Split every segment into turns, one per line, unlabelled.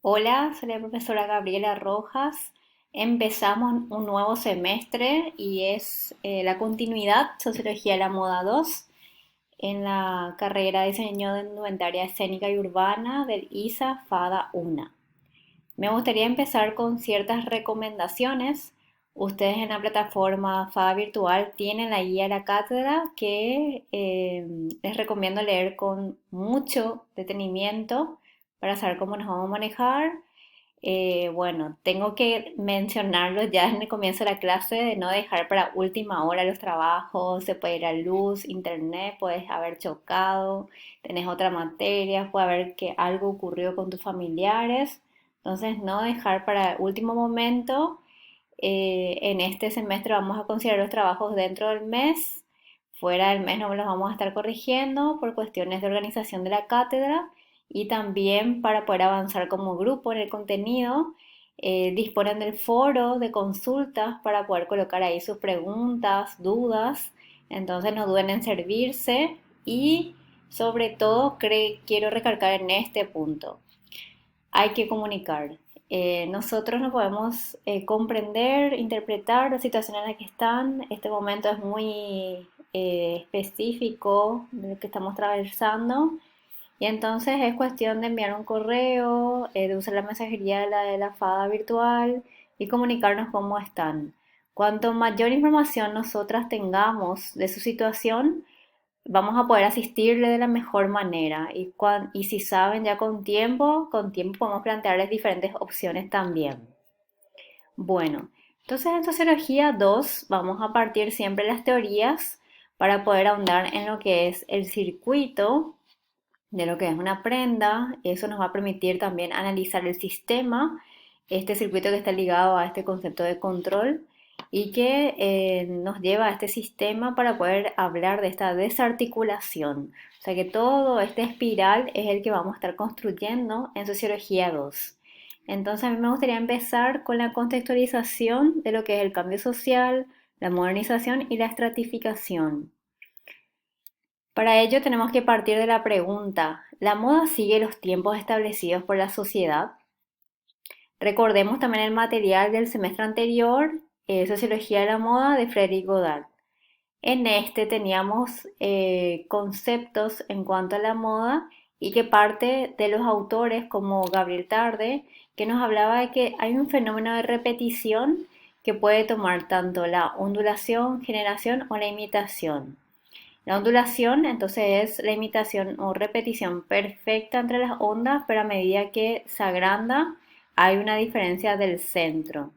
Hola, soy la profesora Gabriela Rojas. Empezamos un nuevo semestre y es la continuidad Sociología de la Moda 2 en la carrera de Diseño de Indumentaria Escénica y Urbana del ISA FADA UNA. Me gustaría empezar con ciertas recomendaciones. Ustedes en la plataforma FADA Virtual tienen la guía de la cátedra que les recomiendo leer con mucho detenimiento para saber cómo nos vamos a manejar. Bueno, tengo que mencionarlo ya en el comienzo de la clase de no dejar para última hora los trabajos, se puede ir a luz, internet, puedes haber chocado, tenés otra materia, puede haber que algo ocurrió con tus familiares, entonces no dejar para último momento. En este semestre vamos a considerar los trabajos dentro del mes, fuera del mes no los vamos a estar corrigiendo por cuestiones de organización de la cátedra y también para poder avanzar como grupo en el contenido. Disponen del foro de consultas para poder colocar ahí sus preguntas, dudas, entonces no duden en servirse y sobre todo quiero recalcar en este punto hay que comunicar. Nosotros no podemos comprender, interpretar la situación en la que están. Este momento es muy específico de lo que estamos atravesando. Y entonces es cuestión de enviar un correo, de usar la mensajería de la FADA virtual y comunicarnos cómo están. Cuanto mayor información nosotras tengamos de su situación, vamos a poder asistirle de la mejor manera. Y si saben ya con tiempo podemos plantearles diferentes opciones también. Bueno, entonces en Sociología 2 vamos a partir siempre de las teorías para poder ahondar en lo que es el circuito de lo que es una prenda. Eso nos va a permitir también analizar el sistema, este circuito que está ligado a este concepto de control y que nos lleva a este sistema para poder hablar de esta desarticulación. O sea que todo este espiral es el que vamos a estar construyendo en Sociología 2. Entonces a mí me gustaría empezar con la contextualización de lo que es el cambio social, la modernización y la estratificación. Para ello tenemos que partir de la pregunta, ¿la moda sigue los tiempos establecidos por la sociedad? Recordemos también el material del semestre anterior, Sociología de la Moda de Frédéric Goddard. En este teníamos conceptos en cuanto a la moda y que parte de los autores como Gabriel Tarde, que nos hablaba de que hay un fenómeno de repetición que puede tomar tanto la ondulación, generación o la imitación. La ondulación entonces es la imitación o repetición perfecta entre las ondas, pero a medida que se agranda hay una diferencia del centro.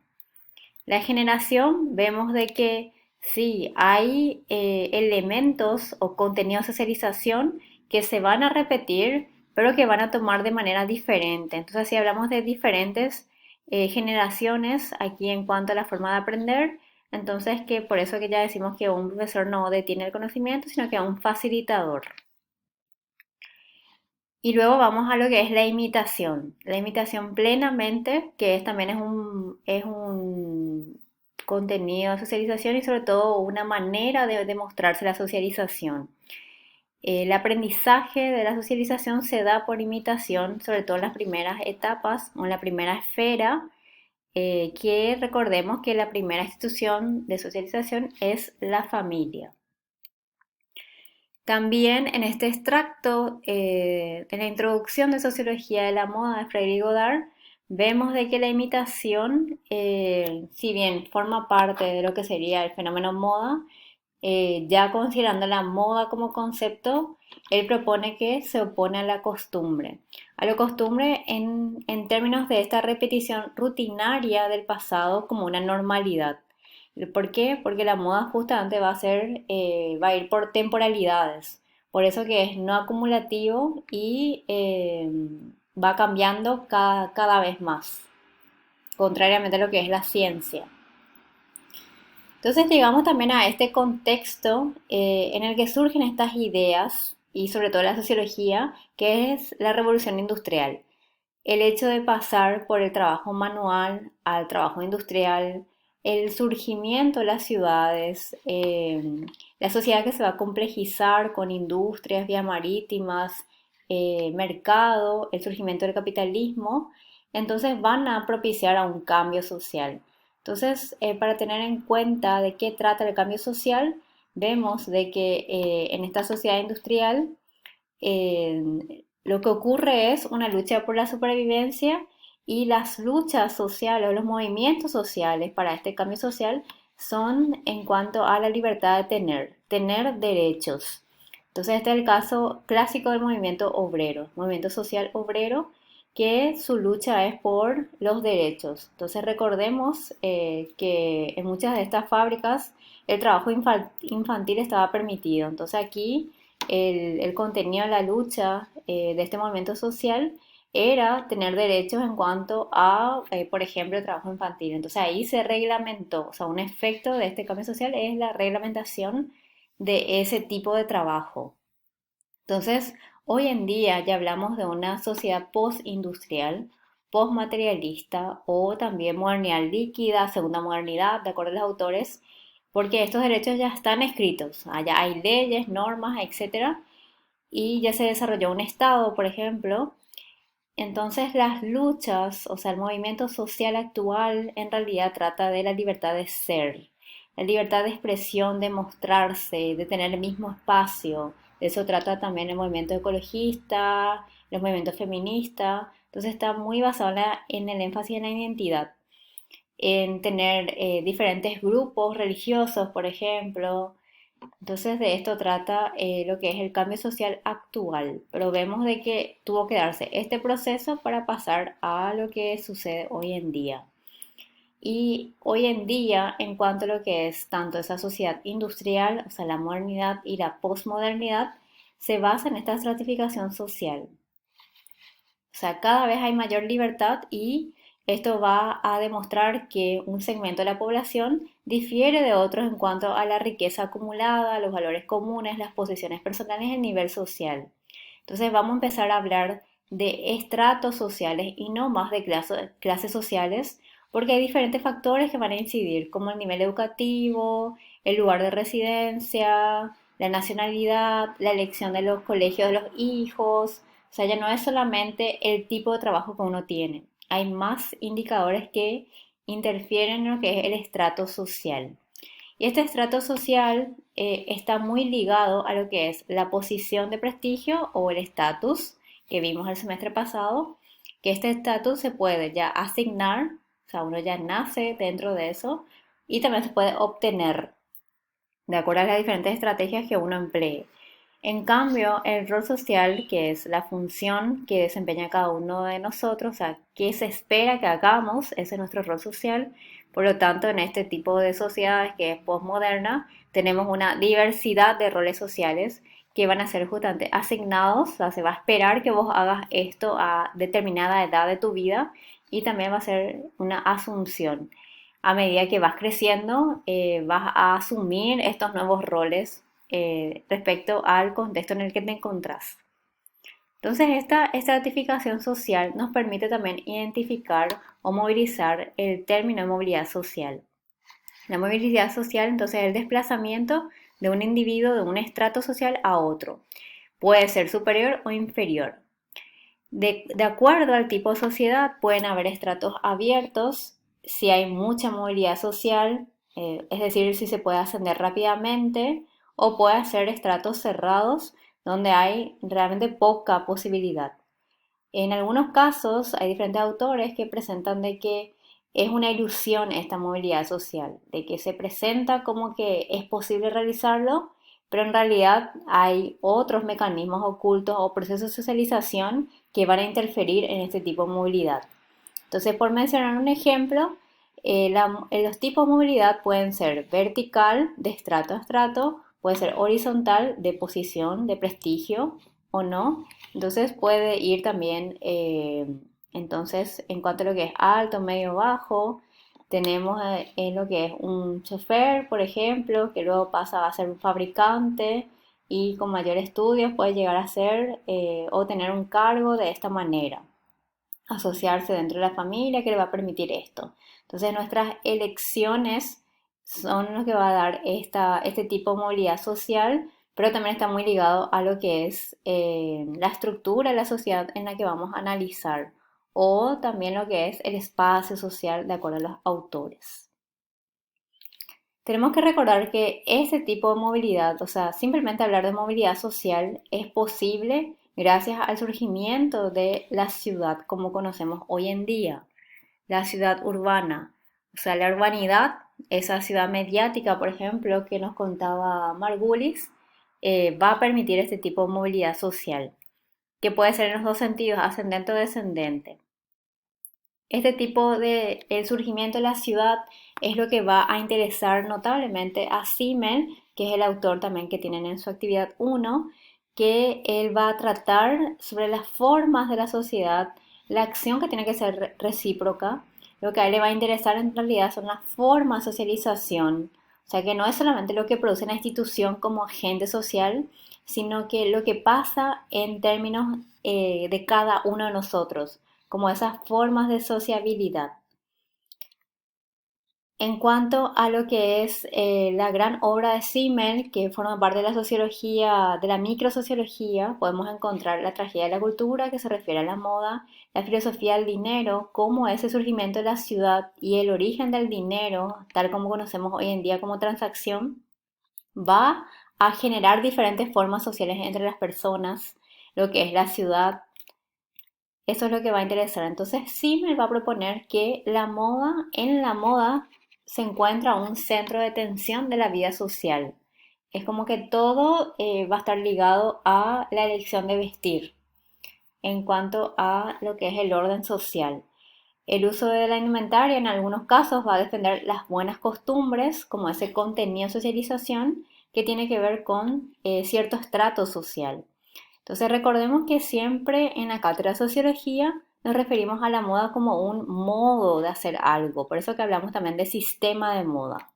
La generación vemos de que sí, hay elementos o contenidos de socialización que se van a repetir, pero que van a tomar de manera diferente. Entonces, si hablamos de diferentes generaciones aquí en cuanto a la forma de aprender, entonces que por eso que ya decimos que un profesor no detiene el conocimiento, sino que es un facilitador. Y luego vamos a lo que es la imitación. La imitación plenamente, que también es un contenido de socialización y sobre todo una manera de demostrarse la socialización. El aprendizaje de la socialización se da por imitación, sobre todo en las primeras etapas o en la primera esfera, que recordemos que la primera institución de socialización es la familia. También en este extracto, en la introducción de Sociología de la Moda de Frédéric Goddard, vemos de que la imitación, si bien forma parte de lo que sería el fenómeno moda, ya considerando la moda como concepto, él propone que se opone a la costumbre. A la costumbre en términos de esta repetición rutinaria del pasado como una normalidad. ¿Por qué? Porque la moda justamente va a ir por temporalidades. Por eso que es no acumulativo y va cambiando cada vez más, contrariamente a lo que es la ciencia. Entonces llegamos también a este contexto en el que surgen estas ideas y sobre todo la sociología, que es la revolución industrial. El hecho de pasar por el trabajo manual al trabajo industrial, el surgimiento de las ciudades, la sociedad que se va a complejizar con industrias, vías marítimas, mercado, el surgimiento del capitalismo, entonces van a propiciar a un cambio social. Entonces, para tener en cuenta de qué trata el cambio social, vemos de que en esta sociedad industrial lo que ocurre es una lucha por la supervivencia y las luchas sociales o los movimientos sociales para este cambio social son en cuanto a la libertad de tener derechos. Entonces este es el caso clásico del movimiento obrero, movimiento social obrero, que su lucha es por los derechos. Entonces recordemos que en muchas de estas fábricas el trabajo infantil estaba permitido. Entonces aquí el contenido de la lucha de este movimiento social era tener derechos en cuanto a, por ejemplo, el trabajo infantil. Entonces ahí se reglamentó, o sea, un efecto de este cambio social es la reglamentación de ese tipo de trabajo. Entonces, hoy en día ya hablamos de una sociedad postindustrial, postmaterialista o también modernidad líquida, segunda modernidad, de acuerdo a los autores, porque estos derechos ya están escritos, allá hay leyes, normas, etcétera, y ya se desarrolló un Estado, por ejemplo. Entonces las luchas, o sea, el movimiento social actual en realidad trata de la libertad de ser, la libertad de expresión, de mostrarse, de tener el mismo espacio. De eso trata también el movimiento ecologista, los movimientos feministas. Entonces está muy basado en el énfasis en la identidad, en tener diferentes grupos religiosos, por ejemplo. Entonces de esto trata lo que es el cambio social actual, pero vemos de que tuvo que darse este proceso para pasar a lo que sucede hoy en día. Y hoy en día, en cuanto a lo que es tanto esa sociedad industrial, o sea, la modernidad y la posmodernidad, se basa en esta estratificación social. O sea, cada vez hay mayor libertad y esto va a demostrar que un segmento de la población difiere de otros en cuanto a la riqueza acumulada, los valores comunes, las posiciones personales y el nivel social. Entonces vamos a empezar a hablar de estratos sociales y no más de clases sociales, porque hay diferentes factores que van a incidir, como el nivel educativo, el lugar de residencia, la nacionalidad, la elección de los colegios de los hijos. O sea, ya no es solamente el tipo de trabajo que uno tiene. Hay más indicadores que interfieren en lo que es el estrato social. Y este estrato social está muy ligado a lo que es la posición de prestigio o el estatus que vimos el semestre pasado, que este estatus se puede ya asignar, o sea, uno ya nace dentro de eso, y también se puede obtener de acuerdo a las diferentes estrategias que uno emplee. En cambio, el rol social, que es la función que desempeña cada uno de nosotros, o sea, qué se espera que hagamos, ese es nuestro rol social. Por lo tanto, en este tipo de sociedades que es postmoderna, tenemos una diversidad de roles sociales que van a ser justamente asignados, o sea, se va a esperar que vos hagas esto a determinada edad de tu vida y también va a ser una asunción. A medida que vas creciendo, vas a asumir estos nuevos roles respecto al contexto en el que te encontrás. Entonces, esta estratificación social nos permite también identificar o movilizar el término de movilidad social. La movilidad social, entonces, es el desplazamiento de un individuo de un estrato social a otro. Puede ser superior o inferior. De acuerdo al tipo de sociedad, pueden haber estratos abiertos, si hay mucha movilidad social, es decir, si se puede ascender rápidamente, o puede ser estratos cerrados, donde hay realmente poca posibilidad. En algunos casos, hay diferentes autores que presentan de que es una ilusión esta movilidad social, de que se presenta como que es posible realizarlo, pero en realidad hay otros mecanismos ocultos o procesos de socialización que van a interferir en este tipo de movilidad. Entonces, por mencionar un ejemplo, los tipos de movilidad pueden ser vertical, de estrato a estrato, puede ser horizontal, de posición, de prestigio o no. Entonces puede ir también, entonces, en cuanto a lo que es alto, medio, bajo, tenemos en lo que es un chofer, por ejemplo, que luego pasa a ser un fabricante y con mayor estudios puede llegar a ser o tener un cargo de esta manera, asociarse dentro de la familia que le va a permitir esto. Entonces nuestras elecciones son lo que va a dar este tipo de movilidad social, pero también está muy ligado a lo que es la estructura de la sociedad en la que vamos a analizar o también lo que es el espacio social de acuerdo a los autores. Tenemos que recordar que este tipo de movilidad, o sea, simplemente hablar de movilidad social, es posible gracias al surgimiento de la ciudad como conocemos hoy en día, la ciudad urbana, o sea, la urbanidad, esa ciudad mediática, por ejemplo, que nos contaba Margulis, va a permitir este tipo de movilidad social, que puede ser en los dos sentidos, ascendente o descendente. Este tipo de el surgimiento de la ciudad es lo que va a interesar notablemente a Simmel, que es el autor también que tienen en su actividad 1, que él va a tratar sobre las formas de la sociedad, la acción que tiene que ser recíproca. Lo que a él le va a interesar en realidad son las formas de socialización. O sea que no es solamente lo que produce una institución como agente social, sino que lo que pasa en términos de cada uno de nosotros como esas formas de sociabilidad. En cuanto a lo que es la gran obra de Simmel, que forma parte de la sociología, de la microsociología, podemos encontrar la tragedia de la cultura, que se refiere a la moda, la filosofía del dinero, cómo ese surgimiento de la ciudad y el origen del dinero, tal como conocemos hoy en día como transacción, va a generar diferentes formas sociales entre las personas, lo que es la ciudad. Eso es lo que va a interesar. Entonces, sí me va a proponer que en la moda se encuentra un centro de tensión de la vida social. Es como que todo va a estar ligado a la elección de vestir en cuanto a lo que es el orden social. El uso de la indumentaria en algunos casos va a defender las buenas costumbres, como ese contenido de socialización que tiene que ver con cierto estrato social. Entonces recordemos que siempre en la cátedra de sociología nos referimos a la moda como un modo de hacer algo, por eso que hablamos también de sistema de moda.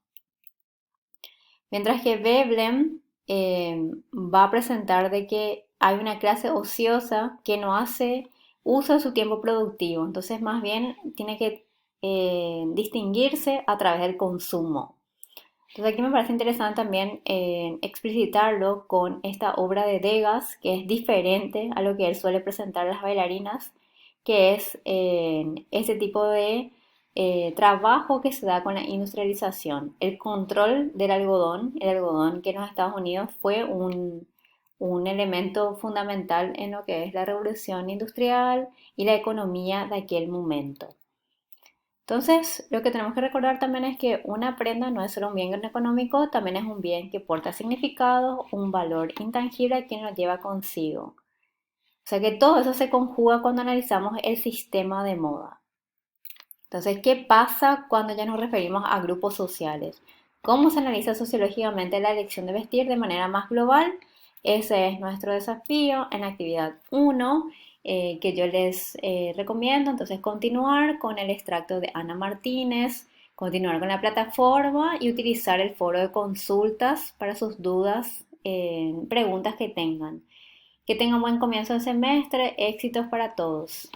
Mientras que Veblen va a presentar de que hay una clase ociosa que no hace uso de su tiempo productivo, entonces más bien tiene que distinguirse a través del consumo. Entonces aquí me parece interesante también explicitarlo con esta obra de Degas, que es diferente a lo que él suele presentar a las bailarinas, que es ese tipo de trabajo que se da con la industrialización. El control del algodón, el algodón que en los Estados Unidos fue un elemento fundamental en lo que es la revolución industrial y la economía de aquel momento. Entonces, lo que tenemos que recordar también es que una prenda no es solo un bien económico, también es un bien que porta significado, un valor intangible que nos lleva consigo. O sea que todo eso se conjuga cuando analizamos el sistema de moda. Entonces, ¿qué pasa cuando ya nos referimos a grupos sociales? ¿Cómo se analiza sociológicamente la elección de vestir de manera más global? Ese es nuestro desafío en la actividad 1, que yo les recomiendo. Entonces, continuar con el extracto de Ana Martínez, continuar con la plataforma y utilizar el foro de consultas para sus dudas, preguntas que tengan. Que tengan un buen comienzo de semestre, éxitos para todos.